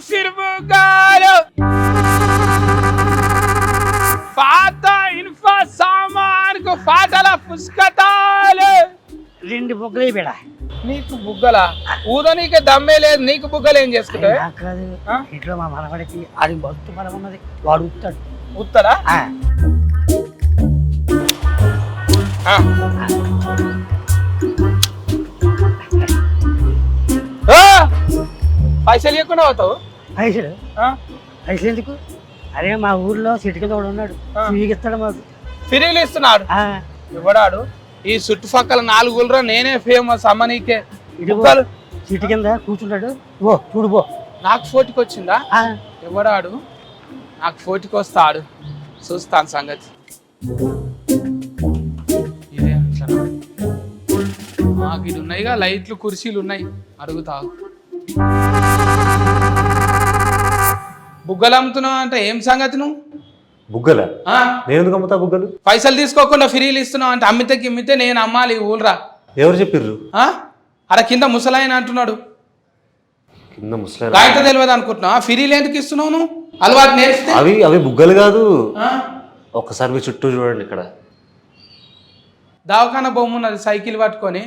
फिर बुगालो फाता इन्फा सामान को फाटला पुस्कतालो రెండు బొగ్గలే బేడా నీకు బుగ్గల ఊదనీకే దమ్మే లేదు నీకు బుగ్గలు ఏం చేసుకుంటావు కాదు ఇంట్లో మా మనవడికి అది బస్తు బలం ఉన్నది వాడు ఉత్తాడు ఉత్తరా పైసలు ఇవ్వకుండా అవుతావు పైసలు పైసలు ఎందుకు అరే మా ఊర్లో సిటీ కింద వాడు ఉన్నాడు ఇస్తాడు మాకు ఫిరీలు ఇస్తున్నాడు ఇవ్వడాడు ఈ చుట్టుపక్కల 4 ఊళ్ళో నేనే ఫేమస్ అమ్మ నీకే సిటీ కింద కూర్చుంటాడు ఓ చూడు పో నాకు ఫోటోకి వచ్చిందా ఇవ్వడాడు నాకు ఫోటోకి వస్తాడు చూస్తాను సంగతి ఇదే మాకు ఇది ఉన్నాయిగా లైట్లు కుర్చీలు ఉన్నాయి అడుగుతా బుగ్గలు అమ్ముతున్నావు అంటే ఏం సంగతి నువ్వు బుగ్గల నేను ఎందుకు అమ్ముతా బుగ్గలు పైసలు తీసుకోకుండా ఫ్రీలు ఇస్తున్నావు అంటే అమ్మితే నేను అమ్మాలి ఊళ్ళరా ఎవరు చెప్పిర్రు అరే కింద ముసలాయన అంటున్నాడు కింద ముసలాయన కాగిత తెలియదు అనుకుంటున్నావు ఫ్రీలు ఎందుకు ఇస్తున్నావు నువ్వు అలవాటు నేర్పితే అవి బుగ్గలు కాదు ఒక్కసారి మీ చుట్టూ చూడండి ఇక్కడ దవాఖాన బొమ్మ ఉన్నది సైకిల్ పట్టుకొని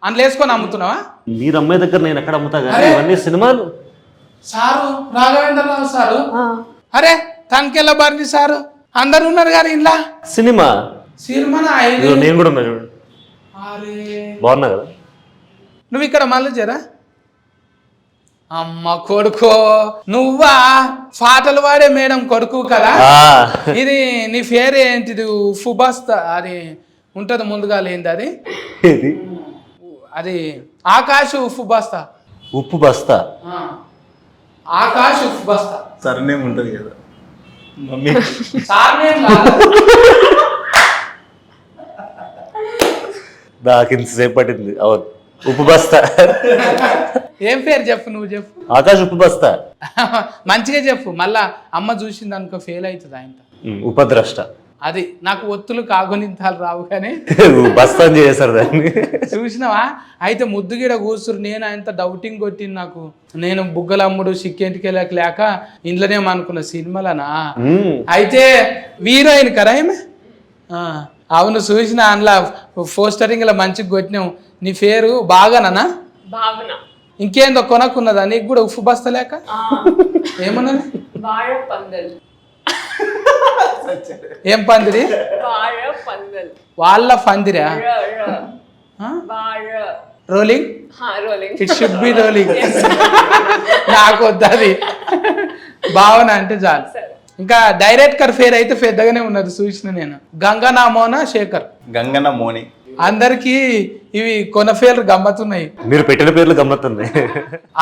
అందులో వేసుకొని అమ్ముతున్నావా మీరు అమ్మాయి దగ్గర నేను ఎక్కడ అమ్ముతా కానీ ఇవన్నీ సినిమాలు సారు రాఘవేంద్రరావు సారు అరే తనకెళ్ళ బారి సారు అందరు ఉన్నారు గారు ఇంట్లో సినిమా నేను కూడా ఉన్నా చూడండి అరే బాగున్నా కదా నువ్వు ఇక్కడ మళ్ళీ చేరా అమ్మ కొడుకో నువ్వా పాటలు వాడే మేడం కొడుకు కదా ఇది నీ పేరు ఏంటిది ఉప్పు బస్తా అది ఉంటది ముందుగా లేనిది అది అది ఆకాశ్ ఉప్పు బస్తా ఉప్పు బస్తా ఆకాశ్ ఉప్పు బస్తా సర్నేమ్ ఉంటది కదా మమ్మీ నాకు ఇంతసేపు పట్టింది అవును ఉప్పు బస్తా ఏం పేరు చెప్పు నువ్వు చెప్పు ఆకాశ్ ఉప్పు బస్తా మంచిగా చెప్పు మళ్ళా అమ్మ చూసింది అనుకో ఫెయిల్ అవుతుంది ఆయన ఉపద్రష్ట అది నాకు ఒత్తులు కాగునింతాలు రావు కానీ బస్తా చేశారు దాన్ని చూసినావా అయితే ముద్దుగిడ కూర్చురు నేను ఆయనతో డౌటింగ్ కొట్టింది నాకు నేను బుగ్గల అమ్ముడు సిక్కేంటికి లేక ఇంట్లోనే అనుకున్న సినిమాలనా అయితే హీరోయిన్ కదా ఏమే అవును చూసిన అందులో పోస్టరింగ్ లా మంచిగా కొట్టినావు నీ పేరు బాగానా ఇంకేందో కొనక్కున్నదా నీకు కూడా ఉప్పు బస్తా లేక ఏమన్నది ఏం పందిరి వాళ్ళ పందిరా rolling it should be rolling నాకు వద్దది భావన అంటే చాలు ఇంకా డైరెక్టర్ పేరు అయితే పెద్దగానే ఉన్నది చూసిన నేను గంగనా మోనా శేఖర్ గంగన మోని అందరికి ఇవి కొన పేర్లు గమ్మతున్నాయి మీరు పెట్టిన పేర్లు గమ్మత్తున్నాయి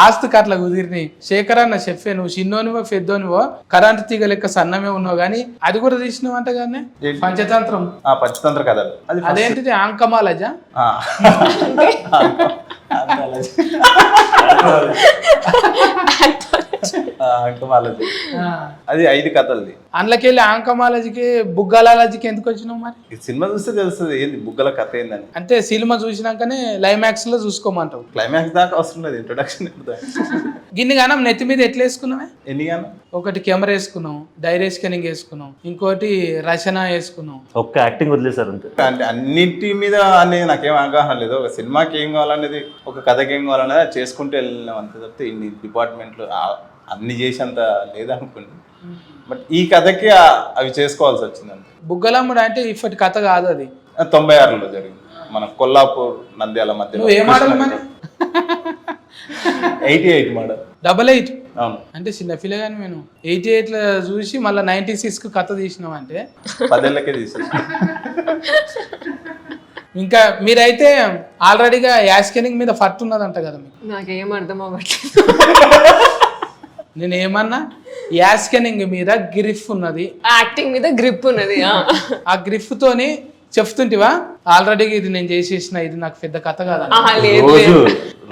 ఆస్తుకి అట్లా కుదిరినాయి శేఖర్ అన్న చెప్పే నువ్వు చిన్నోనివో పెద్దోనివో కరెంటు తీగ లెక్క సన్నమే ఉన్నావు గానీ అది కూడా తీసినావు అంట కానీ పంచతంత్రం పంచతంత్ర కథలు అదేంటిది ఆంకమాలజా అది 5 కథలది అందులోకెళ్ళి ఆంకమాలజీకి బుగ్గలాలజీకి ఎందుకు వచ్చినావు మరి సినిమా చూస్తే తెలుస్తుంది ఏంది బుగ్గల కథ ఏందని అంటే సినిమా చూసినాకనే క్లైమాక్స్ లో చూసుకోమంటావు క్లైమాక్స్ దాకా అవసరం లేదు ఇంట్రొడక్షన్ గిన్ని గానం నెత్తి మీద ఎట్లా వేసుకున్నావే ఎన్ని గానం ఒకటి కెమెరా వేసుకున్నావు డైరీ స్కానింగ్ వేసుకున్నావు ఇంకోటి రచన వేసుకున్నావు ఒక్క యాక్టింగ్ వదిలేసారు అంటే అన్నింటి మీద అనేది నాకేం అవగాహన లేదు ఒక సినిమాకి ఏం కావాలనేది ఒక కథకి ఏం కావాలనేది అది చేసుకుంటూ వెళ్ళినాం అంతే తప్పితే ఇన్ని డిపార్ట్మెంట్లు అన్ని చేసేంత లేదనుకోండి బట్ ఈ కథకి అవి చేసుకోవాల్సి వచ్చింది అంతే బుగ్గలమ్ముడు అంటే ఇప్పటి కథ కాదు అది 96లో జరిగింది మన కొల్లాపూర్ నంద్యాల మధ్య నువ్వు ఏ మోడల్ మరి 88 మోడల్ 88 అవును అంటే చిన్న పిల్లగాని నేను 88 లో చూసి మళ్ళీ 96 కు కథ తీసినావు అంటే 10 ఏళ్ళకే తీసేసి ఇంకా మీరైతే ఆల్రెడీగా యాస్కెనింగ్ మీద ఫట్ ఉన్నదంట కదా మీకు నాకేం అర్థం అవ్వట్లేదు నేను ఏమన్నా యాస్కెనింగ్ మీద గ్రిఫ్ ఉన్నది యాక్టింగ్ మీద గ్రిప్ ఉన్నది ఆ గ్రిఫ్ తోని చెప్తుంటివా ఆల్రెడీ ఇది నేను చేసేసిన ఇది నాకు పెద్ద కథ కాదా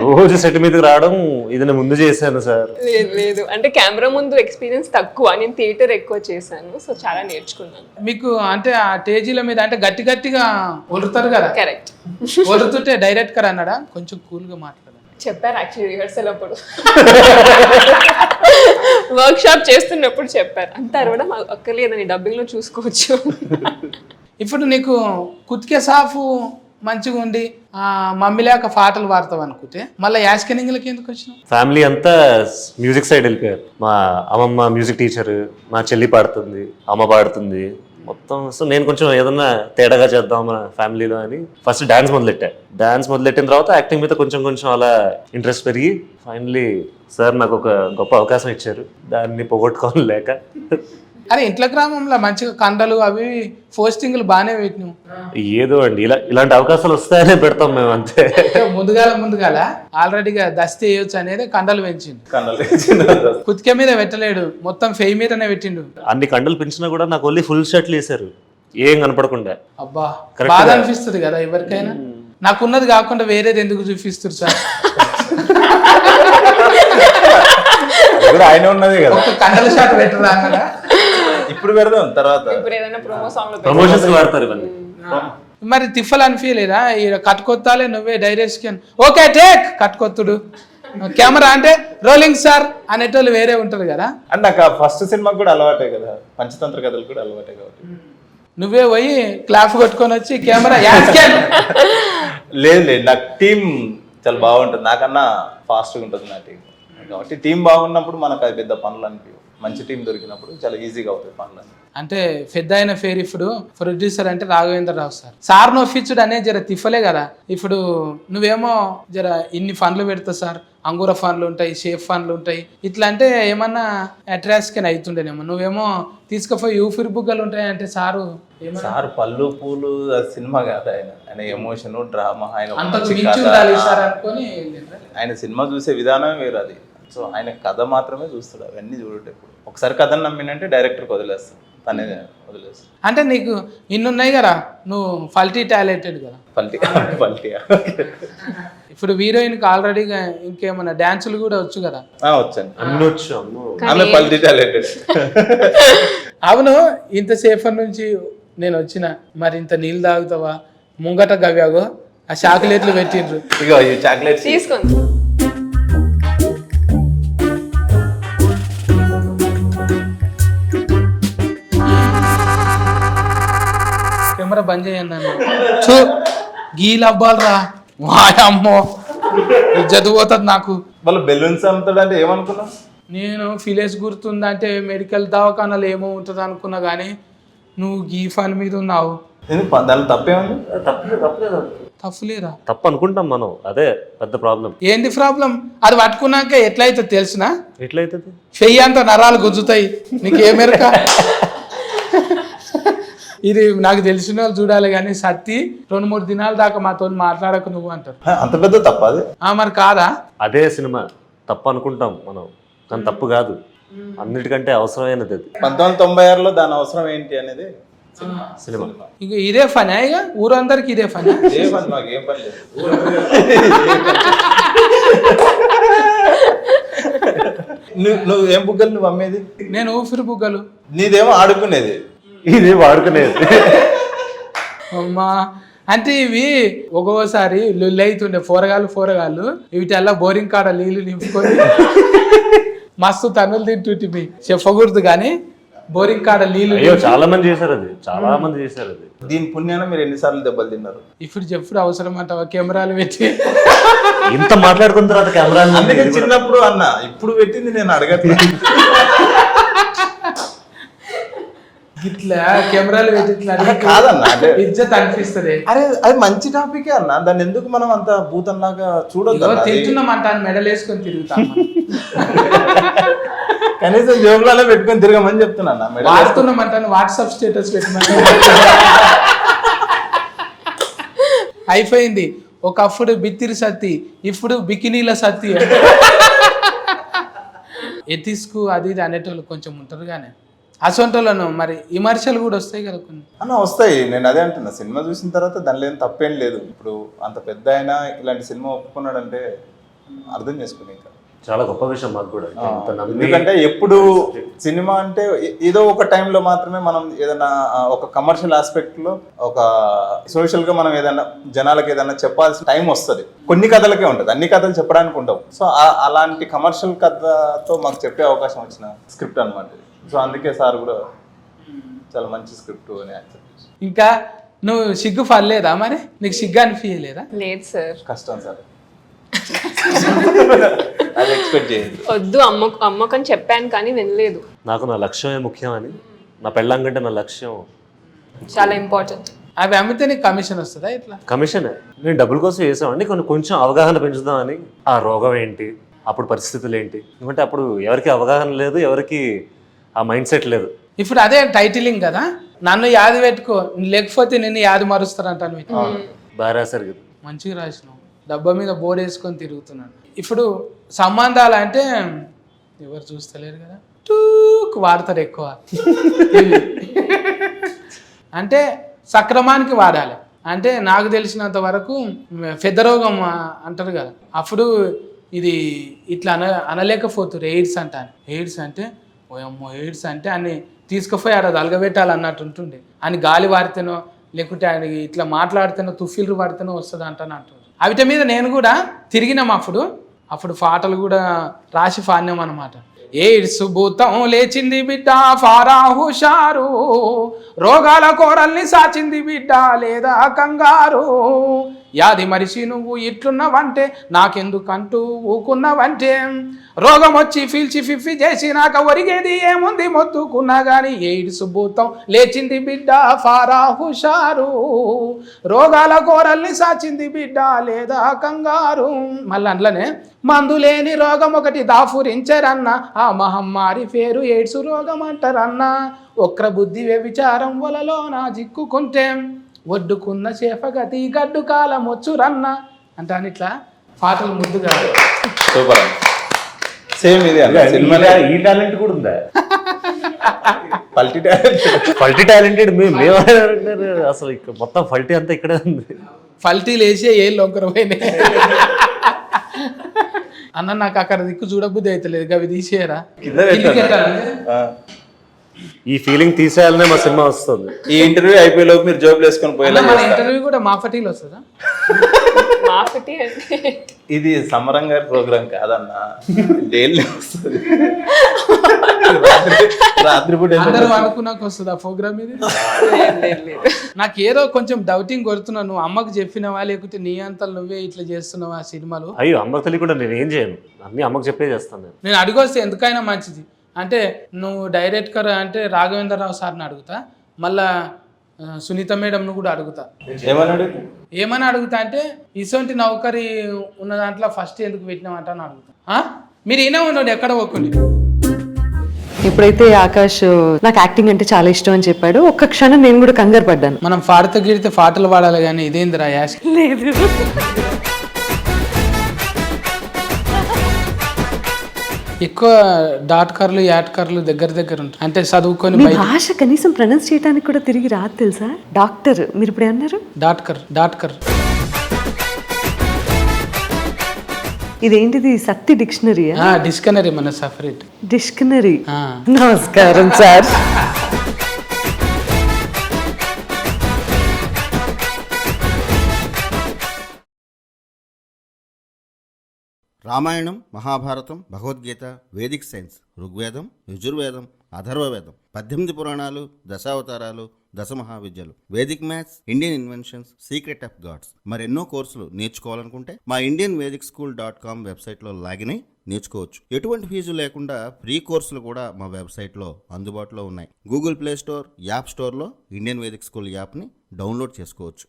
రోజు సెట్ మీదకి రావడం ఇది నేను ముందు చేశాను సార్ లేదు అంటే కెమెరా ముందు ఎక్స్పీరియన్స్ తక్కువ నేను థియేటర్ ఎక్కువ చేశాను సో చాలా నేర్చుకున్నాను మీకు అంటే ఆ స్టేజీల మీద అంటే గట్టిగా ఒలుతారు కదా కరెక్ట్ ఒలుతుంటే డైరెక్టర్ అన్నాడా కొంచెం కూల్ గా మాట్లాడాలి చెప్పారు యాక్చువల్లీ రిహర్సల్ అప్పుడు వర్క్ షాప్ చేస్తున్నప్పుడు చెప్పారు అంతా అరవడం అక్కర్లేదని డబ్బింగ్ లో చూసుకోవచ్చు. ఇప్పుడు నీకు కుతికే సాఫ్ మంచిగా ఉండి మమ్మీ లేక పాటలు పాడతావు అనుకుంటే మళ్ళీ యాస్కెనింగ్లకి ఎందుకు వచ్చినావు? ఫ్యామిలీ అంతా మ్యూజిక్ సైడ్ వెళ్ళిపోయారు. మా అమ్మమ్మ మ్యూజిక్ టీచర్, మా చెల్లి పాడుతుంది, అమ్మ పాడుతుంది మొత్తం. సో నేను కొంచెం ఏదన్నా తేడాగా చేద్దాం మన ఫ్యామిలీలో అని ఫస్ట్ డాన్స్ మొదలెట్టిన తర్వాత యాక్టింగ్ మీద కొంచెం కొంచెం అలా ఇంట్రెస్ట్ పెరిగి ఫైనలీ సార్ నాకు ఒక గొప్ప అవకాశం ఇచ్చారు, దాన్ని పోగొట్టుకోవాలి లేక. అరే ఇంట్లో గ్రామంలో మంచిగా కండలు అవి పోస్టింగ్లు బాగానే పెట్టినావు. ఏదో అండి ఇలాంటి అవకాశాలు వస్తాయనే పెడతాం మేము అంతే. ముందుగాల ఆల్రెడీగా దస్తి వేయొచ్చు అనేది కండలు పెంచిండు. కన్నలు కుతికే మీద పెట్టలేడు, మొత్తం ఫెయి మీదనే పెట్టిండు. అన్ని కండలు పెంచినా కూడా నాకు ఓన్లీ ఫుల్ షర్ట్లు వేసారు, ఏం కనపడకుండా. అబ్బా బాధ అనిపిస్తుంది కదా ఎవరికైనా. నాకున్నది కాకుండా వేరేది ఎందుకు చూపిస్తారు సార్? కూడా ఆయన ఉన్నది కదా, ఒక కండల షాట్ పెట్టరా అన్నదా? ఇప్పుడు పెడదాం తర్వాత. ఇప్పుడు ఏదైనా ప్రోమో సాంగ్ లో ప్రమోషన్స్ వాడతారు ఇవన్నీ. మరి తిఫల్ అనిపించలేదా? కట్టుకొత్తాలే నువ్వే డైరెక్షన్ ఓకే టేక్ కట్టుకొత్తుడు కెమెరా అంటే రోలింగ్ సార్ అనేటోళ్ళు వేరే ఉంటారు కదా. అండ్ నాకు ఫస్ట్ సినిమాకి కూడా అలవాటే కదా, పంచతంత్ర కథలు కూడా అలవాటే కాబట్టి. నువ్వే పోయి క్లాప్ కొట్టుకొని వచ్చి కెమెరా యాస్కెన్. లేదు నాకు టీం చాలా బాగుంటుంది, నాకన్నా ఫాస్ట్గా ఉంటుంది నా టీం. కాబట్టి టీం బాగున్నప్పుడు మనకు అది పెద్ద పనులు అనిపించవు, మంచి టీం దొరికినప్పుడు చాలా ఈజీగా అవుతాయి పనులు. అంటే పెద్ద అయిన పేరు ఇప్పుడు ప్రొడ్యూసర్ అంటే రాఘవేంద్రరావు సార్ నొప్పించుడు అనేది జర తిఫలే కదా. ఇప్పుడు నువ్వేమో జర ఇన్ని ఫండ్లు పెడతావు సార్, అంగూర ఫండ్లు ఉంటాయి, షేప్ ఫండ్లు ఉంటాయి, ఇట్లా అంటే ఏమన్నా అట్రాక్షన్ అవుతుండేనేమో. నువ్వేమో తీసుకుపోయి యూఫిర్ బుగ్గలు ఉంటాయి అంటే సారు పళ్ళు పూలు సినిమా కాదు, ఆయన ఎమోషన్ డ్రామా, ఆయన సినిమా చూసే విధానమే వేరు అది. సో ఆయన కథ మాత్రమే చూస్తాడు, అవన్నీ చూడటం. ఇప్పుడు ఒకసారి కథను నమ్మినంటే డైరెక్టర్కి వదిలేస్తాడు, తనే వదిలేస్తాడు. అంటే నీకు ఇన్నున్నాయి కదా, నువ్వు ఫల్టీ టాలెంటెడ్ కదా. పల్టీ ఇప్పుడు హీరోయిన్కి ఆల్రెడీగా ఇంకేమన్నా డాన్సులు కూడా వచ్చు కదా? వచ్చాను, అన్ని వచ్చు. ఆమె పల్టీ టాలెంటెడ్. అవును, ఇంతసేపు నుంచి నేను వచ్చిన మరి ఇంత నీళ్ళు తాగుతావా? ముంగట గవ్యాగో ఆ చాక్లెట్లు పెట్టిండ్రు, ఇగో ఈ చాక్లెట్స్ తీసుకోండి. కెమెరా బంద్ చేయండి అన్న. చూ గీలు అవ్వాలరా వాయమ్మో, ఇజ్జత్ పోతుంది నాకు. వాళ్ళు బెలూన్స్ అమ్ముతాడు అంటే ఏమనుకున్నావు? నేను ఫిలేస్ గుర్తుందంటే మెడికల్ దవాఖానాలు ఏమో ఉంటుంది అనుకున్నా, కానీ నువ్వు గీ ఫన్ మీద ఉన్నావు. దాని తప్పేముంది? తప్పులేరా? తప్పు అనుకుంటాం మనం, అదే పెద్ద ప్రాబ్లం. ఏంది ప్రాబ్లం? అది పట్టుకున్నాక ఎట్లయితే తెలుసునా? ఎట్లయితుంది? చెయ్యి అంత నరాలు గుంజుతాయి, నీకేమెరక? ఇది నాకు తెలిసిన వాళ్ళు చూడాలి, కానీ సత్తి 2-3 దినాల దాకా మాతో మాట్లాడకు నువ్వు అంటారు. అంత పెద్ద తప్ప అది? మరి కాదా? అదే సినిమా తప్పు అనుకుంటాం మనం, కానీ తప్పు కాదు, అన్నిటికంటే అవసరమైనది అది. 1996లో దాని అవసరం ఏంటి అనేది సినిమా. ఇక ఇదే ఫనా? ఇక ఊరందరికి ఇదే ఫనా? మాకేం పని లేదు. నువ్వు ఏం బుగ్గలు నువ్వు అమ్మేది? నేను ఊపిరి బుగ్గలు. నీదేమో ఆడుకునేది, ఇది వాడుకునేది. అమ్మా అంటే ఇవి ఒక్కోసారి లొల్లి అవుతుండే పోరగాళ్ళు వీటల్లా బోరింగ్ కాడ నీళ్లు నింపుకొని మస్తు తన్నులు తింటుంటివి, చెప్పకూడదు కానీ బోరింగ్ కాడ నీళ్లు. చాలా మంది చేశారు అది. దీని పుణ్యాన మీరు ఎన్నిసార్లు దెబ్బలు తిన్నారు? ఇప్పుడు చెప్పుడు అవసరం అంటావా? కెమెరాలు పెట్టి ఇంత మాట్లాడుకున్న తర్వాత కెమెరా. అందుకే చిన్నప్పుడు అన్న, ఇప్పుడు పెట్టింది నేను అడగట్లేదు. ఇట్లా కెమెరాలు పెట్టి ఇట్లా కాదన్నా, అంటే ఇజ్జత్ అనిపిస్తుంది. అరే అది మంచి టాపికే అన్న, దాన్ని ఎందుకు మనం అంత భూతంలాగా చూడొద్దు? తింటున్నామంట మెడల్ వేసుకొని తిరుగుతాం, కనీసం జోబులలో పెట్టుకొని తిరగమని చెప్తున్నా. వాడుతున్నామంట వాట్సాప్ స్టేటస్ పెట్టమని. అయిపోయింది. ఒకప్పుడు బిత్తిరి సత్తి, ఇప్పుడు బికినీల సత్తి. ఎథిస్కు అది ఇది అనేటోళ్ళు కొంచెం ఉంటారు, కానీ అసొంటోళ్ళను మరి విమర్శలు కూడా వస్తాయి కదా కొన్ని. అన్న వస్తాయి, నేను అదే అంటున్నా. సినిమా చూసిన తర్వాత దానిలో ఏం తప్పేం లేదు. ఇప్పుడు అంత పెద్ద అయినా ఇలాంటి సినిమా ఒప్పుకున్నాడంటే అర్థం చేసుకుని ఇంకా చాలా గొప్ప విషయం మాకు కూడా. ఇంత నమ్మి ఎందుకంటే ఎప్పుడు సినిమా అంటే ఏదో ఒక టైంలో మాత్రమే మనం ఏదైనా ఒక కమర్షియల్ ఆస్పెక్ట్ లో ఒక సోషల్ గా మనం ఏదైనా జనాలకు ఏదైనా చెప్పాల్సిన టైం వస్తుంది. కొన్ని కథలకే ఉంటుంది, అన్ని కథలు చెప్పడానికి ఉండవు. సో అలాంటి కమర్షియల్ కథతో మాకు చెప్పే అవకాశం వచ్చిన స్క్రిప్ట్ అన్నమాట. సో అందుకే సార్ కూడా చాలా మంచి స్క్రిప్ట్ అని యాక్సెప్ట్ చేసి. ఇంకా నువ్వు సిగ్గు పడలేదా మరి? నీకు సిగ్గు అనిపించలేదా? లేదు సార్, కష్టం సార్, అది ఎక్స్పెక్ట్ చేయండి. వద్దు అమ్మకని చెప్పాను కానీ వినలేదు. నాకు నా లక్ష్యమే ముఖ్యం అని, నా పెళ్ళాం కంటే నా లక్ష్యం చాలా ఇంపార్టెంట్. అవి అమ్మితే నీకు కమిషన్ వస్తుందా? ఇట్లా కమిషనే. నేను డబ్బుల కోసం చేసామండి, కొంచెం అవగాహన పెంచుదామని. ఆ రోగం ఏంటి, అప్పుడు పరిస్థితులు ఏంటి, ఎందుకంటే అప్పుడు ఎవరికి అవగాహన లేదు, ఎవరికి ఆ మైండ్ సెట్ లేదు. ఇప్పుడు అదే టైటిలింగ్ కదా, నన్ను యాది పెట్టుకో లేకపోతే నిన్ను యాది మరుస్తారంటాను. బాగా రాశారు కదా. మంచిగా రాసినావు, డబ్బా మీద బోర్డు వేసుకొని తిరుగుతున్నాను. ఇప్పుడు సంబంధాలు అంటే ఎవరు చూస్తలేరు కదా, టూక్ వాడతారు ఎక్కువ. అంటే సక్రమానికి వాడాలి. అంటే నాకు తెలిసినంత వరకు పెద్ద రోగం అంటారు కదా, అప్పుడు ఇది ఇట్లా అనలేకపోతున్నారు. ఎయిడ్స్ అంటాను. ఎయిడ్స్ అంటే ఓయమ్మో, ఎయిడ్స్ అంటే అన్ని తీసుకుపోయి ఆడ అలగబెట్టాలి అన్నట్టు ఉంటుండే. అని గాలి వాడితేనో లేకుంటే ఆయన ఇట్లా మాట్లాడితేనో తుఫిల్లు పడితేనో వస్తుంది అంటారు. అవిట మీద నేను కూడా తిరిగినాం. అప్పుడు పాటలు కూడా రాసి పాడినాం అనమాట. ఎయిడ్స్ భూతం లేచింది బిడ్డ ఫారా హుషారు, రోగాల కోరల్ని సాచింది బిడ్డ లేదా కంగారు, యాది మరిసి నువ్వు ఇట్లున్నవంటే నాకెందుకంటూ ఊకున్నవంటే, రోగం వచ్చి ఫీల్చి ఫిఫ్ఫి చేసినాక ఒరిగేది ఏముంది మొత్తుకున్నా గాని, ఎయిడ్స్ భూతం లేచింది బిడ్డ ఫారా హుషారు, రోగాల కోరల్ని సాచింది బిడ్డ లేదా కంగారు. మళ్ళీ అందులోనే మందు లేని రోగం ఒకటి దాఫురించరన్న, ఆ మహమ్మారి పేరు ఎయిడ్స్ రోగం అంటారన్న, ఒక్ర బుద్ధి వ్యభిచారం వలలో నా జిక్కుకుంటే, ఒడ్డుకున్న చేపగతి గడ్డు కాలం వచ్చురన్న అంటాను. ఇట్లా పాటలు ముద్దుగా. సూపర్. సేమ్ ఇది సినిమాలో ఈ టాలెంట్ కూడా ఉందా? పల్టీ టాలెంటెడ్ మేము అసలు మొత్తం ఫల్టీ అంతా ఇక్కడే ఉంది. ఫల్టీలు వేసే ఏళ్ళు ఒకరు పోయినాయి అన్న. నాకు అక్కడ దిక్కు చూడబుద్ధి అవుతలేదు, అవి తీసేయరా. ఈ ఫీలింగ్ తీసేయాలనే మా సినిమా వస్తుంది. ఈ ఇంటర్వ్యూ అయిపోయేలోపు మీరు జోబులు వేసుకొని పోయేలా మన ఇంటర్వ్యూ కూడా మా ఫటీలు వస్తుందా? మాఫటి అంటే ఇది సమరం గారి ప్రోగ్రామ్ కాదన్నా, డైలీ వస్తుంది. రాత్రిపూట అందరూ అనుకున్నాక వస్తుంది ఆ ప్రోగ్రామ్ ఇది. నాకు ఏదో కొంచెం డౌటింగ్ కొడుతున్నావు, నువ్వు అమ్మకు చెప్పినవా లేకపోతే నీ అంతలు నువ్వే ఇట్లా చేస్తున్నావా సినిమాలు? అయ్యో, అమ్మకు తెలియకుండా నేను ఏం చేయను, అన్ని అమ్మకు చెప్పే చేస్తాను. నేను అడిగొస్తే ఎందుకైనా మంచిది. అంటే నువ్వు డైరెక్టర్ అంటే రాఘవేంద్రరావు సార్ని అడుగుతా, మళ్ళా సునీత మేడంను కూడా అడుగుతా. ఏమని అడుగుతా అంటే ఇసొంటి నౌకరీ ఉన్న దాంట్లో ఫస్ట్ ఎందుకు పెట్టినామంట అని అడుగుతా. మీరు ఈయన ఉన్నాడు ఎక్కడ ఒక్కండి. ఇప్పుడైతే ఆకాష్ నాకు యాక్టింగ్ అంటే చాలా ఇష్టం అని చెప్పాడు, ఒక్క క్షణం నేను కూడా కంగారు పడ్డాను. మనం పాడితే గిడితే పాటలు పాడాలి కానీ ఇదేందిరా యాష్. లేదు, ఎక్కువ డాట్ కర్లు యాట్ కర్లు దగ్గర ఉంటాయి. అంటే చదువుకొని మీ భాష కనీసం ప్రొనౌన్స్ చేయడానికి కూడా తిరిగి రాదు తెలుసా? డాక్టర్ మీరు ఇప్పుడు అన్నారు డాట్ కర్. ఇదేంటిది సత్తి డిక్షనరీ? డిక్షనరీ మన సపరేట్ డిక్షనరీ. నమస్కారం sir. Ramayanam, Mahabharatam, Bhagavad Gita, vedic science, Rigvedam, Yajurvedam, Atharvavedam, 18 పురాణాలు, దశావతారాలు, 10 మహావిద్యలు, vedic maths, Indian inventions, secret of gods, మరెన్నో కోర్సులు నేర్చుకోవాలనుకుంటే మా indianvedicSchool.com వెబ్సైట్లో లాగిన్ అయి నేర్చుకోవచ్చు. ఎటువంటి ఫీజు లేకుండా ఫ్రీ కోర్సులు కూడా మా వెబ్సైట్లో అందుబాటులో ఉన్నాయి. గూగుల్ ప్లే స్టోర్, యాప్ స్టోర్లో ఇండియన్ వేదిక్ స్కూల్ యాప్ని డౌన్లోడ్ చేసుకోవచ్చు.